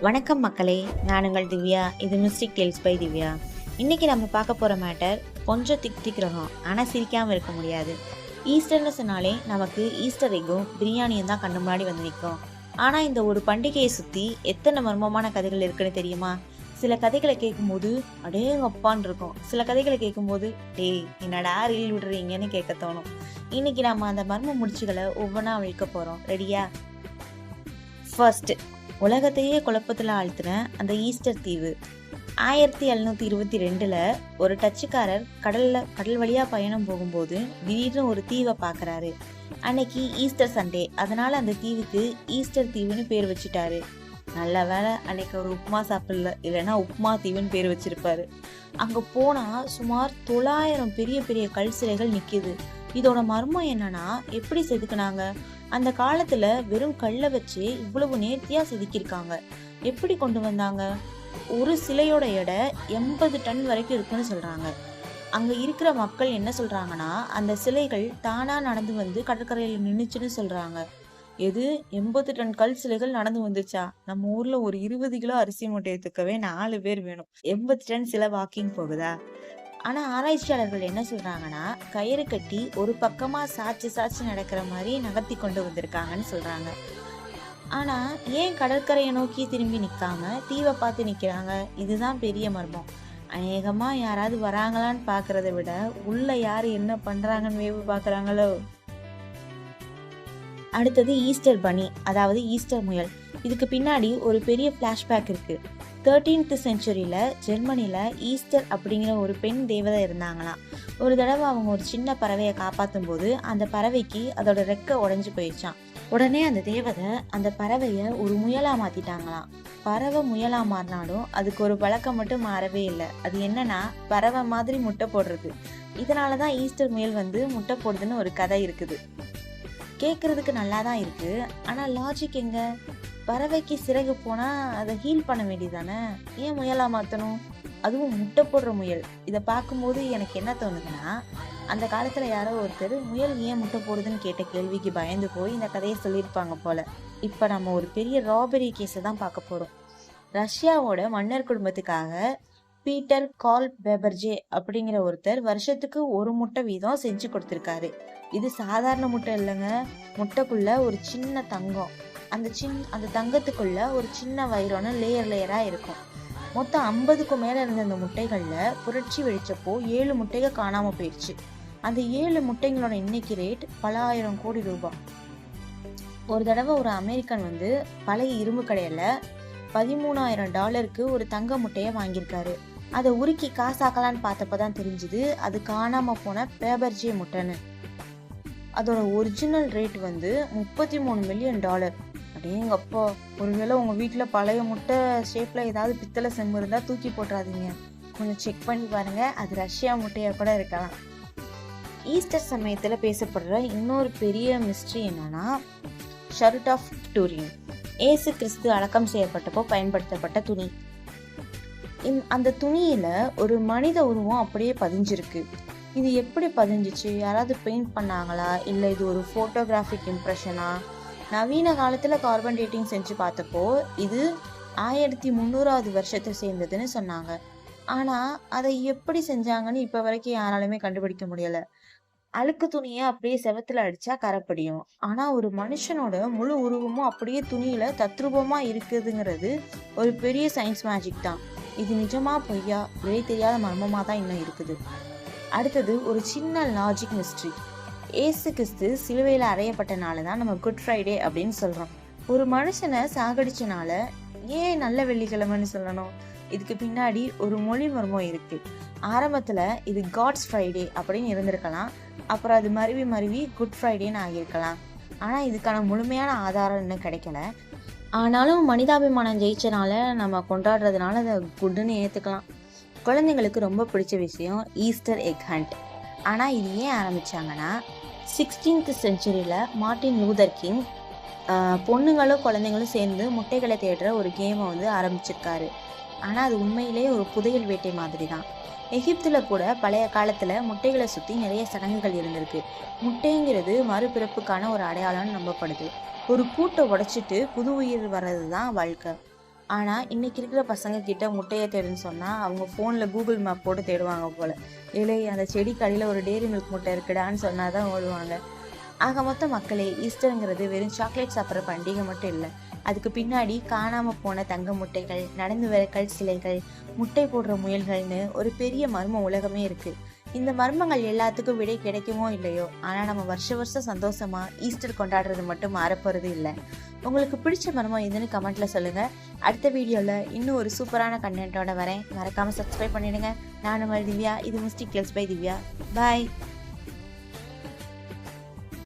வணக்கம் மக்களே, நான் உங்கள் திவ்யா. இது மிஸ்டிக் டேல்ஸ் பை திவ்யா. இன்னைக்கு நம்ம பார்க்க போகிற மேட்டர் கொஞ்சம் திக் ரகம், ஆனால் சிரிக்காமல் இருக்க முடியாது. ஈஸ்டர்னு சொன்னாலே நமக்கு ஈஸ்டர் எக்கும் பிரியாணியும் தான் கண்ணு முன்னாடி வந்து நிற்கும். ஆனால் இந்த ஒரு பண்டிகையை சுற்றி எத்தனை மர்மமான கதைகள் இருக்குன்னு தெரியுமா? சில கதைகளை கேட்கும்போது அடேங்கப்பான்னு இருக்கும், சில கதைகளை கேட்கும்போது டேய் என்னடா ரீல் விடுறீங்கன்னு கேட்க தோணும். இன்னைக்கு நம்ம அந்த மர்ம முடிச்சுகளை ஒவ்வொன்றா அழிக்க போகிறோம். ரெடியா? ஃபர்ஸ்ட், உலகத்தையே குழப்பத்தில் ஆழ்த்தின அந்த ஈஸ்டர் தீவு. 1722 ஒரு டச்சுக்காரர் கடல் வழியா பயணம் போகும்போது திடீர்னு ஒரு தீவை பார்க்கறாரு. அன்னைக்கு ஈஸ்டர் சண்டே, அதனால அந்த தீவுக்கு ஈஸ்டர் தீவுன்னு பேர் வச்சுட்டாரு. நல்ல வேலை அன்னைக்கு ஒரு உப்புமா சாப்பிடல, இல்லைன்னா உப்புமா தீவுன்னு பேர் வச்சிருப்பாரு. அங்க போனா சுமார் 900 பெரிய பெரிய கல் சிலைகள் நிக்குது. இதோட மர்மம் என்னன்னா, எப்படி செதுக்குனாங்க? அந்த காலத்துல வெறும் கல்லை வச்சு இவ்வளவு நேர்த்தியா செதுக்கியிருக்காங்க. எப்படி கொண்டு வந்தாங்க? ஒரு சிலையோட எடை 80 டன் வரைக்கும் இருக்குன்னு சொல்றாங்க. அங்க இருக்கிற மக்கள் என்ன சொல்றாங்கன்னா, அந்த சிலைகள் தானா நடந்து வந்து கடற்கரையில நின்னுச்சுன்னு சொல்றாங்க. எது? 80 டன் கல் சிலைகள் நடந்து வந்துச்சா? நம்ம ஊர்ல ஒரு 20 கிலோ அரிசி மூட்டையை தூக்கவே 4 பேர் வேணும். 80 டன் சிலை வாக்கிங் போகுதா? ஆனா ஆராய்ச்சியாளர்கள் என்ன சொல்றாங்கன்னா, கயிறு கட்டி ஒரு பக்கமா சாச்சு நடக்கிற மாதிரி நகர்த்தி கொண்டு வந்திருக்காங்கன்னு சொல்றாங்க. ஆனா ஏன் கடற்கரையை நோக்கி திரும்பி நிக்காம தீவை பார்த்து நிக்கிறாங்க? இதுதான் பெரிய மர்மம். அநேகமா யாராவது வராங்களான்னு பாக்குறத விட உள்ள யாரு என்ன பண்றாங்கன்னு வேவு பாக்குறாங்களோ. அடுத்தது ஈஸ்டர் பனி, அதாவது ஈஸ்டர் முயல். இதுக்கு பின்னாடி ஒரு பெரிய ஃப்ளாஷ்பேக் இருக்கு. 13th செஞ்சுரியில ஜெர்மனில ஈஸ்டர் அப்படிங்கிற ஒரு பெண் தேவதை இருந்தாங்களாம். ஒரு தடவை அவங்க ஒரு சின்ன பறவையை காப்பாற்றும் போது அந்த பறவைக்கு அதோட ரெக்கை உடைஞ்சு போயிடுச்சான். உடனே அந்த தேவதை அந்த பறவையை ஒரு முயலா மாத்திட்டாங்களாம். பறவை முயலா மாறினாலும் அதுக்கு ஒரு பழக்கம் மட்டும் மாறவே இல்லை. அது என்னன்னா, பறவை மாதிரி முட்டை போடுறது. இதனாலதான் ஈஸ்டர் முயல் வந்து முட்டை போடுதுன்னு ஒரு கதை இருக்குது. கேட்கறதுக்கு நல்லா தான் இருக்கு, ஆனா லாஜிக் எங்க? பறவைக்கு சிறகு போனா அதை ஹீல் பண்ண வேண்டியதானே, ஏன் முயலா மாத்தணும்? அதுவும் முட்டை போடுற முயல். இதை பார்க்கும்போது எனக்கு என்ன தோணுதுன்னா, அந்த காலத்துல யாரோ ஒருத்தர் முயல் ஏன் முட்டை போடுதுன்னு கேட்ட கேள்விக்கு பயந்து போய் இந்த கதையை சொல்லியிருப்பாங்க போல. இப்ப நம்ம ஒரு பெரிய ராபரி கேஸை தான் பார்க்க போறோம். ரஷ்யாவோட மன்னர் குடும்பத்துக்காக பீட்டர் கால் பெபர்ஜே அப்படிங்கிற ஒருத்தர் வருஷத்துக்கு ஒரு முட்டை வீதம் செஞ்சு கொடுத்துருக்காரு. இது சாதாரண முட்டை இல்லைங்க. முட்டைக்குள்ள ஒரு சின்ன தங்கம், அந்த தங்கத்துக்குள்ள ஒரு சின்ன வைரம்னு லேயரா இருக்கும். மொத்தம் 50க்கும் மேல இருந்த அந்த முட்டைகள்ல புரட்சி வெடிச்சப்போ 7 முட்டைகள் காணாம போயிடுச்சு. அந்த 7 முட்டைகளோட எண்ணிக்கை ரேட் பல ஆயிரம் கோடி ரூபாய். ஒரு தடவை ஒரு அமெரிக்கன் வந்து பழைய இரும்பு கடையில $13,000 ஒரு தங்க முட்டையை வாங்கியிருக்காரு. அதை உருக்கி காசாக்கலான்னு பார்த்தப்பதான் தெரிஞ்சுது அது காணாம போன பேபர்ஜே முட்டைன்னு. அதோட ஒரிஜினல் ரேட் வந்து $33 மில்லியன். அடேங்கப்பா! ஒருவேளை உங்க வீட்டுல பழைய முட்டை ஷேப்ல ஏதாவது பித்தளை செம்பு இருந்தா தூக்கி போட்டுறாதீங்க, கொஞ்சம் செக் பண்ணி பாருங்க, அது ரஷ்யா முட்டையா கூட இருக்கலாம். ஈஸ்டர் சமயத்துல பேசப்படுற இன்னொரு பெரிய மிஸ்ட்ரி என்னன்னா, ஷர்ட் ஆஃப் டூரின். ஏசு கிறிஸ்து அடக்கம் செய்யப்பட்டப்போ பயன்படுத்தப்பட்ட துணி. அந்த துணியில ஒரு மனித உருவம் அப்படியே பதிஞ்சிருக்கு. இது எப்படி பதிஞ்சிச்சு? யாராவது பெயிண்ட் பண்ணாங்களா, இல்லை இது ஒரு போட்டோகிராஃபிக் இம்ப்ரெஷனா? நவீன காலத்துல கார்பன் டேட்டிங் செஞ்சு பார்த்தப்போ இது 1300வது வருஷத்தை சேர்ந்ததுன்னு சொன்னாங்க. ஆனா அதை எப்படி செஞ்சாங்கன்னு இப்ப வரைக்கும் யாராலுமே கண்டுபிடிக்க முடியல. அழுக்கு துணியை அப்படியே செவத்துல அடிச்சா கரைப்படியும், ஆனா ஒரு மனுஷனோட முழு உருவமும் அப்படியே துணியில தத்ரூபமா இருக்குதுங்கிறது ஒரு பெரிய சயின்ஸ் மேஜிக் தான். இது நிஜமா பொய்யா, விடை தெரியாத மர்மமா தான் இன்னும் இருக்குது. அடுத்தது ஒரு சின்ன லாஜிக் மிஸ்ட்ரி. ஏசு கிறிஸ்து சிலுவையில அறையப்பட்டனால தான் நம்ம குட் ஃப்ரைடே அப்படின்னு சொல்றோம். ஒரு மனுஷனை சாகடிச்சனால ஏன் நல்ல வெள்ளிக்கிழமைன்னு சொல்லணும்? இதுக்கு பின்னாடி ஒரு மொழி மர்மம் இருக்கு. ஆரம்பத்துல இது காட்ஸ் ஃப்ரைடே அப்படின்னு இருந்திருக்கலாம், அப்புறம் அது மருவி குட் ஃப்ரைடேன்னு ஆகியிருக்கலாம். ஆனா இதுக்கான முழுமையான ஆதாரம் இன்னும் கிடைக்கல. ஆனாலும் மனிதாபிமானம் ஜெயிச்சனால நம்ம கொண்டாடுறதுனால அதை குட்னு ஏத்துக்கலாம். குழந்தைங்களுக்கு ரொம்ப பிடிச்ச விஷயம் ஈஸ்டர் எக் ஹண்ட். ஆனால் இது ஏன் ஆரம்பித்தாங்கன்னா, 16th செஞ்சுரியில் மார்ட்டின் லூதர் கிங் பொண்ணுங்களும் குழந்தைங்களும் சேர்ந்து முட்டைகளை தேடுற ஒரு கேமை வந்து ஆரம்பிச்சிருக்காரு. ஆனால் அது உண்மையிலேயே ஒரு புதையல் வேட்டை மாதிரி தான். எகிப்தில் கூட பழைய காலத்தில் முட்டைகளை சுற்றி நிறைய சடங்குகள் இருந்திருக்கு. முட்டைங்கிறது மறுபிறப்புக்கான ஒரு அடையாளம்னு நம்பப்படுது. ஒரு கூட்டை உடைச்சிட்டு புது உயிர் வர்றது தான் வாழ்க்கை. ஆனால் இன்னைக்கு இருக்கிற பசங்க கிட்ட முட்டையை தேடுன்னு சொன்னால் அவங்க ஃபோனில் கூகுள் மேப் போட்டு தேடுவாங்க போல். இல்லை அந்த செடிக்கு அடியில் ஒரு டேரி மில்க் முட்டை இருக்குடான்னு சொன்னால் தான் ஓடுவாங்க. ஆக மொத்த மக்களே, ஈஸ்டருங்கிறது வெறும் சாக்லேட் சாப்பிட்ற பண்டிகை மட்டும் இல்லை. அதுக்கு பின்னாடி காணாமல் போன தங்க முட்டைகள், நடந்து வர கல் சிலைகள், முட்டை போடுற முயல்கள்னு ஒரு பெரிய மர்ம உலகமே இருக்குது. இந்த மர்மங்கள் எல்லாத்துக்கும் விடை கிடைக்குமோ இல்லையோ, ஆனால் நம்ம வருஷம் சந்தோஷமாக ஈஸ்டர் கொண்டாடுறது மட்டும் மாறப்போகிறது இல்லை. உங்களுக்கு பிடிச்ச மர்மம் எதுன்னு கமெண்ட்டில் சொல்லுங்கள். அடுத்த வீடியோவில் இன்னும் ஒரு சூப்பரான கண்டென்ட்டோட வரேன். மறக்காமல் சப்ஸ்கிரைப் பண்ணிடுங்க. நான் உங்கள் திவ்யா. இது mystic tales by Divya. Bye.